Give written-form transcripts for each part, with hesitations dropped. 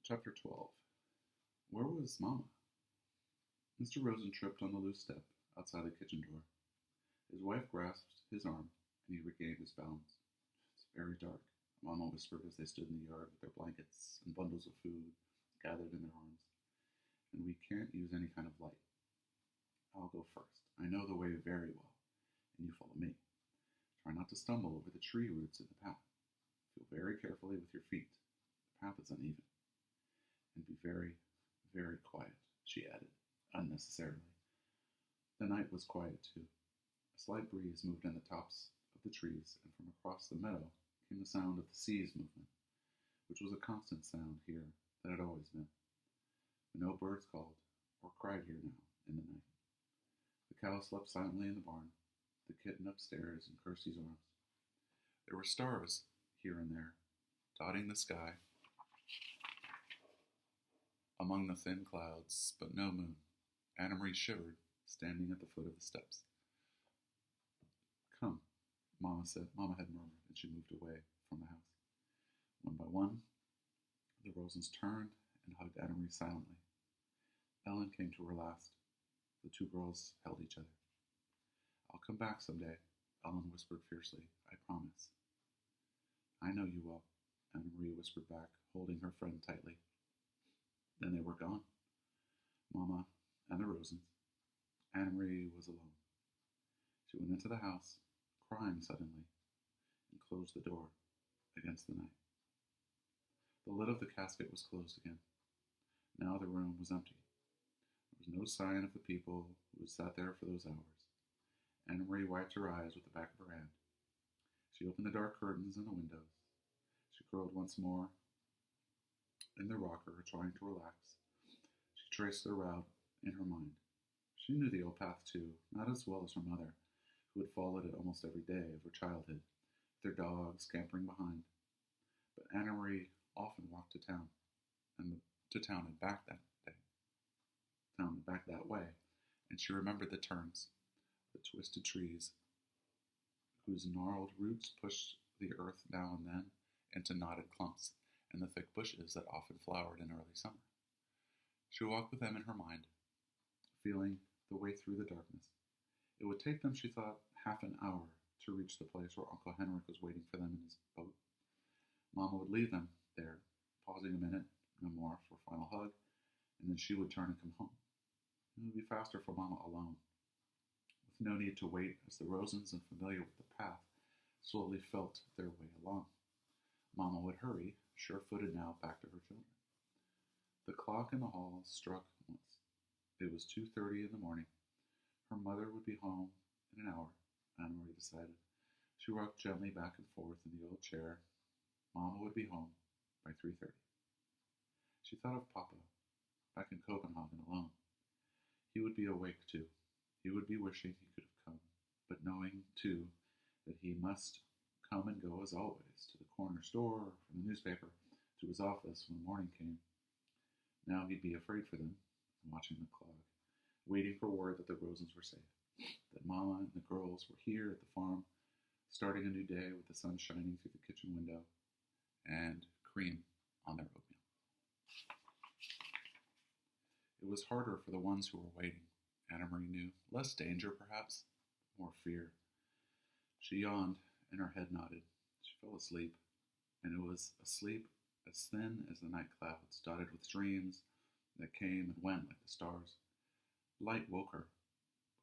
Chapter 12. Where was Mamma? Mr. Rosen tripped on the loose step outside the kitchen door. His wife grasped his arm, and he regained his balance. It's very dark, Mamma whispered as they stood in the yard with their blankets and bundles of food gathered in their arms. And we can't use any kind of light. I'll go first. I know the way very well, and you follow me. Try not to stumble over the tree roots in the path. Feel very carefully with your feet. The path is uneven. And be very, very quiet, she added, unnecessarily. The night was quiet, too. A slight breeze moved in the tops of the trees, and from across the meadow came the sound of the sea's movement, which was a constant sound here that had always been. But no birds called or cried here now in the night. The cow slept silently in the barn, the kitten upstairs in Kirsty's arms. There were stars here and there, dotting the sky among the thin clouds, but no moon. Anna-Marie shivered, standing at the foot of the steps. Come, Mamma said. Mamma had murmured, and she moved away from the house. One by one, the Rosens turned and hugged Anna-Marie silently. Ellen came to her last. The two girls held each other. I'll come back someday, Ellen whispered fiercely. I promise. I know you will, Anna-Marie whispered back, holding her friend tightly. Then they were gone. Mamma and the Rosens. Anna-Marie was alone. She went into the house, crying suddenly, and closed the door against the night. The lid of the casket was closed again. Now the room was empty. There was no sign of the people who had sat there for those hours. Anna-Marie wiped her eyes with the back of her hand. She opened the dark curtains in the windows. She curled once more in the rocker, trying to relax. She traced the route in her mind. She knew the old path too, not as well as her mother, who had followed it almost every day of her childhood, their dogs scampering behind. But Anna-Marie often walked to town, and back that day, town and back that way, and she remembered the turns, the twisted trees, whose gnarled roots pushed the earth now and then into knotted clumps, and the thick bushes that often flowered in early summer. She walked with them in her mind, feeling the way through the darkness. It would take them, she thought, half an hour to reach the place where Uncle Henrik was waiting for them in his boat. Mamma would leave them there, pausing a minute, no more, for a final hug, and then she would turn and come home. It would be faster for Mamma alone, with no need to wait as the Rosens, unfamiliar with the path, slowly felt their way along. Mamma would hurry, sure-footed now, back to her children. The clock in the hall struck once. It was 2:30 in the morning. Her mother would be home in an hour, Anna-Marie decided. She rocked gently back and forth in the old chair. Mamma would be home by 3:30. She thought of Papa, back in Copenhagen alone. He would be awake too. He would be wishing he could have come, but knowing too that he must come and go as always, to the corner store, from the newspaper, to his office when morning came. Now he'd be afraid for them, watching the clock, waiting for word that the Rosens were safe, that Mamma and the girls were here at the farm, starting a new day with the sun shining through the kitchen window, and cream on their oatmeal. It was harder for the ones who were waiting, Anna-Marie knew. Less danger, perhaps, more fear. She yawned, and her head nodded. She fell asleep, and it was a sleep as thin as the night clouds, dotted with dreams that came and went like the stars. Light woke her,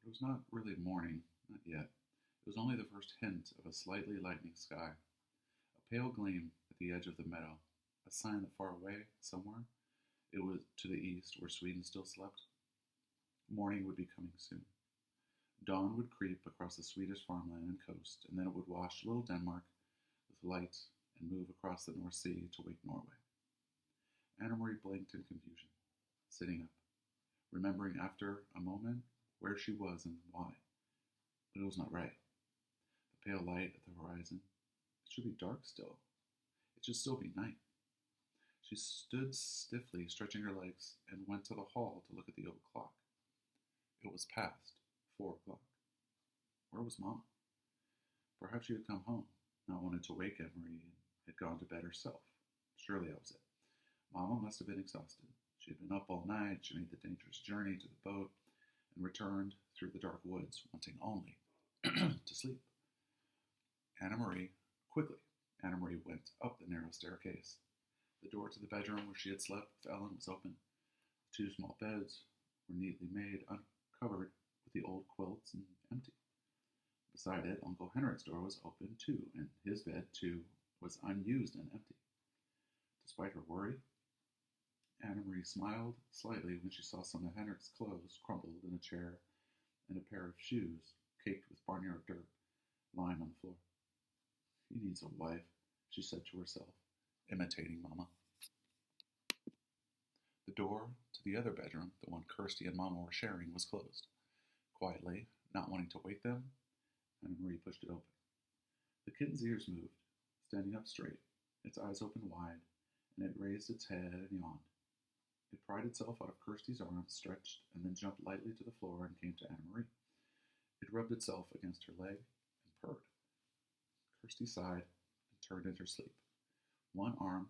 but it was not really morning, not yet. It was only the first hint of a slightly lightening sky, a pale gleam at the edge of the meadow, a sign that far away, somewhere, it was to the east, where Sweden still slept, morning would be coming soon. Dawn would creep across the Swedish farmland and coast, and then it would wash little Denmark with light and move across the North Sea to wake Norway. Anna-Marie blinked in confusion, sitting up, remembering after a moment where she was and why. But it was not right. The pale light at the horizon, it should be dark still. It should still be night. She stood stiffly, stretching her legs, and went to the hall to look at the old clock. It was past 4 o'clock. Where was Mamma? Perhaps she had come home, not wanted to wake Anna-Marie, and had gone to bed herself. Surely that was it. Mama must have been exhausted. She had been up all night. She made the dangerous journey to the boat and returned through the dark woods, wanting only to sleep. Anna Marie, quickly, Anna Marie went up the narrow staircase. The door to the bedroom where she had slept with Ellen was open. The two small beds were neatly made, uncovered with the old quilts, and empty. Beside it, Uncle Henrik's door was open too, and his bed, too, was unused and empty. Despite her worry, Anna Marie smiled slightly when she saw some of Henrik's clothes crumpled in a chair and a pair of shoes caked with barnyard dirt lying on the floor. He needs a wife, she said to herself, imitating Mama. The door to the other bedroom, the one Kirsty and Mama were sharing, was closed. Quietly, not wanting to wake them, Anna Marie pushed it open. The kitten's ears moved, standing up straight, its eyes open wide, and it raised its head and yawned. It pried itself out of Kirsty's arms, stretched, and then jumped lightly to the floor and came to Anna Marie. It rubbed itself against her leg and purred. Kirsty sighed and turned in her sleep. One arm,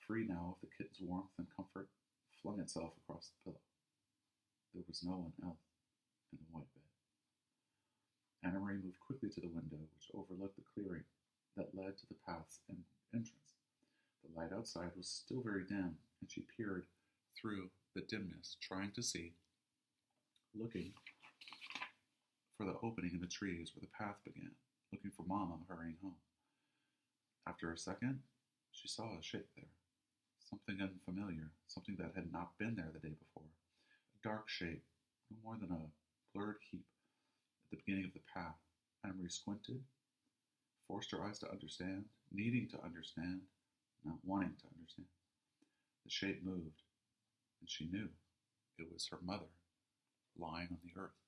free now of the kitten's warmth and comfort, flung itself across the pillow. There was no one else in the white bed. Anna Marie moved quickly to the window, which overlooked the clearing that led to the path's entrance. The light outside was still very dim, and she peered through the dimness, trying to see, looking for the opening in the trees where the path began, looking for Mama hurrying home. After a second, she saw a shape there. Something unfamiliar, something that had not been there the day before. A dark shape, no more than a blurred heap at the beginning of the path. Anna Marie squinted, forced her eyes to understand, needing to understand, not wanting to understand. The shape moved, and she knew it was her mother lying on the earth.